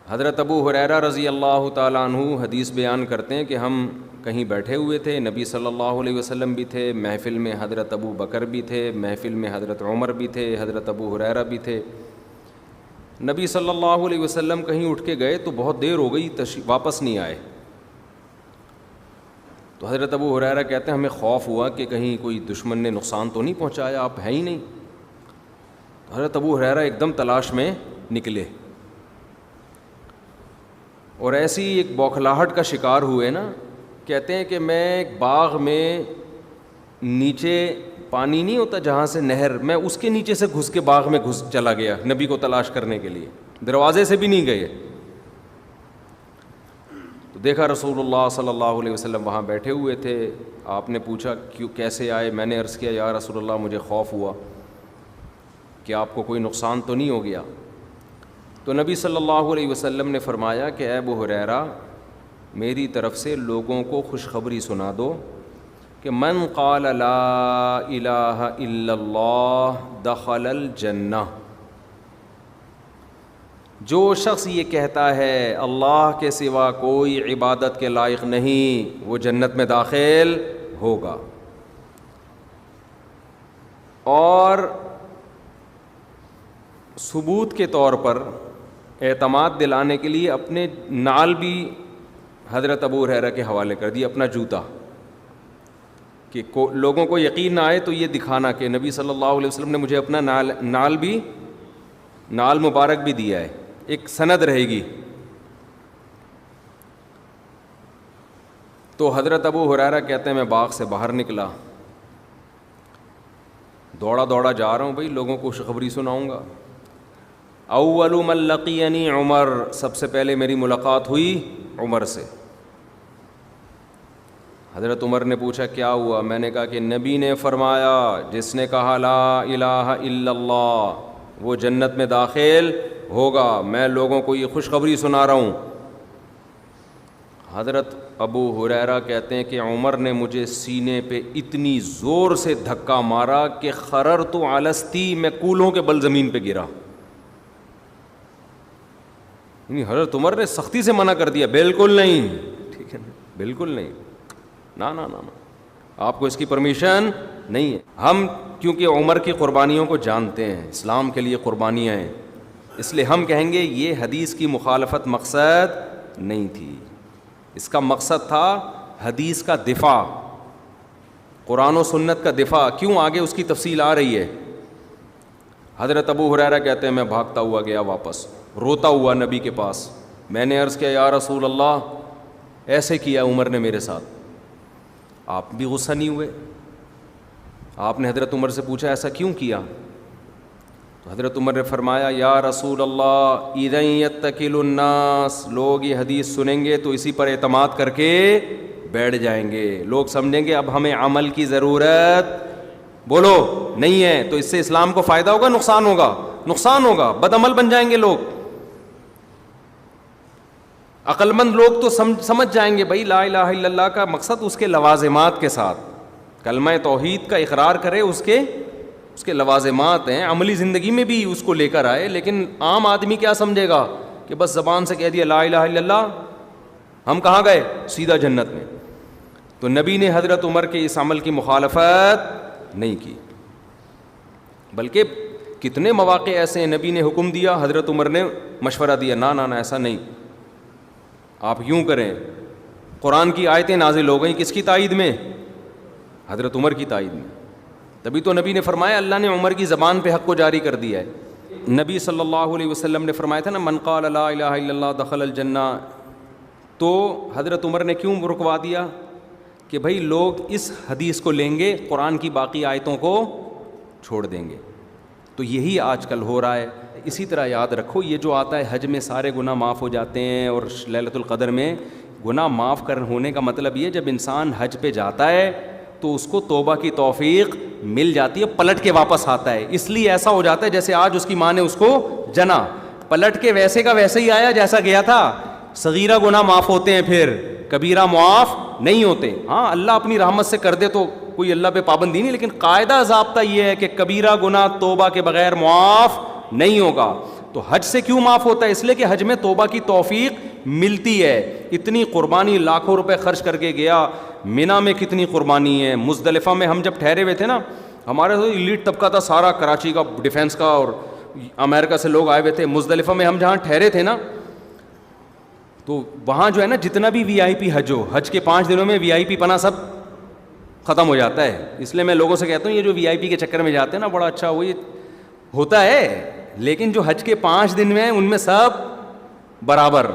حضرت ابو ہریرہ رضی اللہ تعالیٰ عنہ حدیث بیان کرتے ہیں کہ ہم کہیں بیٹھے ہوئے تھے، نبی صلی اللہ علیہ وسلم بھی تھے، محفل میں حضرت ابو بکر بھی تھے، محفل میں حضرت عمر بھی تھے، حضرت ابو ہریرہ بھی تھے۔ نبی صلی اللہ علیہ وسلم کہیں اٹھ کے گئے تو بہت دیر ہو گئی، واپس نہیں آئے۔ تو حضرت ابو ہریرہ کہتے ہیں ہمیں خوف ہوا کہ کہیں کوئی دشمن نے نقصان تو نہیں پہنچایا، آپ ہیں ہی نہیں۔ تو حضرت ابو ہریرہ ایک دم تلاش میں نکلے اور ایسی ایک بوکھلاہٹ کا شکار ہوئے نا، کہتے ہیں کہ میں ایک باغ میں نیچے پانی نہیں ہوتا جہاں سے نہر، میں اس کے نیچے سے گھس کے باغ میں گھس چلا گیا نبی کو تلاش کرنے کے لیے، دروازے سے بھی نہیں گئے۔ تو دیکھا رسول اللہ صلی اللہ علیہ وسلم وہاں بیٹھے ہوئے تھے۔ آپ نے پوچھا کیوں کیسے آئے؟ میں نے عرض کیا یا رسول اللہ مجھے خوف ہوا کہ آپ کو کوئی نقصان تو نہیں ہو گیا۔ تو نبی صلی اللہ علیہ وسلم نے فرمایا کہ اے ابو ہریرہ میری طرف سے لوگوں کو خوشخبری سنا دو کہ من قال لا الہ الا اللہ دخل الجنہ، جو شخص یہ کہتا ہے اللہ کے سوا کوئی عبادت کے لائق نہیں وہ جنت میں داخل ہوگا۔ اور ثبوت کے طور پر اعتماد دلانے کے لیے اپنے نال بھی حضرت ابو ہریرہ کے حوالے کر دی، اپنا جوتا، کہ لوگوں کو یقین نہ آئے تو یہ دکھانا کہ نبی صلی اللہ علیہ وسلم نے مجھے اپنا نال مبارک بھی دیا ہے، ایک سند رہے گی۔ تو حضرت ابو ہریرہ کہتے ہیں میں باغ سے باہر نکلا، دوڑا جا رہا ہوں بھائی لوگوں کو خوشخبری سناؤں گا۔ اول من لقینی عمر، سب سے پہلے میری ملاقات ہوئی عمر سے۔ حضرت عمر نے پوچھا کیا ہوا؟ میں نے کہا کہ نبی نے فرمایا جس نے کہا لا الہ الا اللہ وہ جنت میں داخل ہوگا، میں لوگوں کو یہ خوشخبری سنا رہا ہوں۔ حضرت ابو ہریرہ کہتے ہیں کہ عمر نے مجھے سینے پہ اتنی زور سے دھکا مارا کہ خررت علستی، میں کولوں کے بل زمین پہ گرا۔ حضرت عمر نے سختی سے منع کر دیا، بالکل نہیں، ٹھیک ہے نا، بالکل نہیں، نا آپ کو اس کی پرمیشن نہیں ہے۔ ہم کیونکہ عمر کی قربانیوں کو جانتے ہیں، اسلام کے لیے قربانیاں ہیں، اس لیے ہم کہیں گے یہ حدیث کی مخالفت مقصد نہیں تھی، اس کا مقصد تھا حدیث کا دفاع، قرآن و سنت کا دفاع۔ کیوں آگے اس کی تفصیل آ رہی ہے۔ حضرت ابو ہریرہ کہتے ہیں میں بھاگتا ہوا گیا واپس، روتا ہوا نبی کے پاس۔ میں نے عرض کیا یا رسول اللہ ایسے کیا عمر نے میرے ساتھ، آپ بھی غصہ نہیں ہوئے؟ آپ نے حضرت عمر سے پوچھا ایسا کیوں کیا؟ تو حضرت عمر نے فرمایا یا رسول اللہ اذا یتکل الناس، لوگ یہ حدیث سنیں گے تو اسی پر اعتماد کر کے بیٹھ جائیں گے، لوگ سمجھیں گے اب ہمیں عمل کی ضرورت بولو نہیں ہے، تو اس سے اسلام کو فائدہ ہوگا نقصان ہوگا؟ نقصان ہوگا، بد عمل بن جائیں گے لوگ۔ عقل مند لوگ تو سمجھ جائیں گے بھائی لا الہ الا اللہ کا مقصد اس کے لوازمات کے ساتھ، کلمہ توحید کا اقرار کرے، اس کے لوازمات ہیں، عملی زندگی میں بھی اس کو لے کر آئے۔ لیکن عام آدمی کیا سمجھے گا کہ بس زبان سے کہہ دیا لا الہ الا اللہ، ہم کہاں گئے؟ سیدھا جنت میں۔ تو نبی نے حضرت عمر کے اس عمل کی مخالفت نہیں کی، بلکہ کتنے مواقع ایسے ہیں نبی نے حکم دیا، حضرت عمر نے مشورہ دیا نا ایسا نہیں، آپ یوں کریں۔ قرآن کی آیتیں نازل ہو گئیں کس کی تائید میں؟ حضرت عمر کی تائید میں۔ تبھی تو نبی نے فرمایا اللہ نے عمر کی زبان پہ حق کو جاری کر دیا ہے۔ نبی صلی اللہ علیہ وسلم نے فرمایا تھا نا من قال لا الہ الا اللہ دخل الجنہ، تو حضرت عمر نے کیوں رکوا دیا کہ بھائی لوگ اس حدیث کو لیں گے، قرآن کی باقی آیتوں کو چھوڑ دیں گے۔ تو یہی آج کل ہو رہا ہے۔ اسی طرح یاد رکھو یہ جو آتا ہے حج میں سارے گناہ معاف ہو جاتے ہیں، اور لیلۃ القدر میں گناہ معاف ہونے کا مطلب یہ جب انسان حج پہ جاتا ہے تو اس کو توبہ کی توفیق مل جاتی ہے، پلٹ کے واپس آتا ہے۔ اس لیے ایسا ہو جاتا ہے جیسے آج اس کی ماں نے اس کو جنا، پلٹ کے ویسے کا ویسے ہی آیا جیسا گیا تھا۔ صغیرہ گناہ معاف ہوتے ہیں پھر کبیرہ معاف نہیں ہوتے۔ ہاں اللہ اپنی رحمت سے کر دے تو کوئی اللہ پہ پابندی نہیں، لیکن قاعدہ ضابطہ یہ ہے کہ کبیرہ گناہ توبہ کے بغیر معاف نہیں ہوگا۔ تو حج سے کیوں معاف ہوتا ہے؟ اس لیے کہ حج میں توبہ کی توفیق ملتی ہے. اتنی قربانی لاکھوں روپے خرچ کر کے گیا, مینا میں کتنی قربانی ہے, مزدلفہ میں ہم جب ٹھہرے ہوئے تھے نا, ہمارے تو ایلیٹ طبقہ تھا سارا, کراچی کا, ڈیفینس کا, اور امریکہ سے لوگ آئے ہوئے تھے. مزدلفہ میں ہم جہاں ٹھہرے تھے نا, تو وہاں جو ہے نا جتنا بھی وی آئی پی حج ہو, حج کے 5 دنوں میں وی آئی پی پنا سب ختم ہو جاتا ہے. اس لیے میں لوگوں سے کہتا ہوں یہ جو وی آئی پی کے چکر میں جاتے ہیں نا, بڑا اچھا وہ یہ ہوتا ہے, لیکن جو حج کے 5 دن میں ان میں سب برابر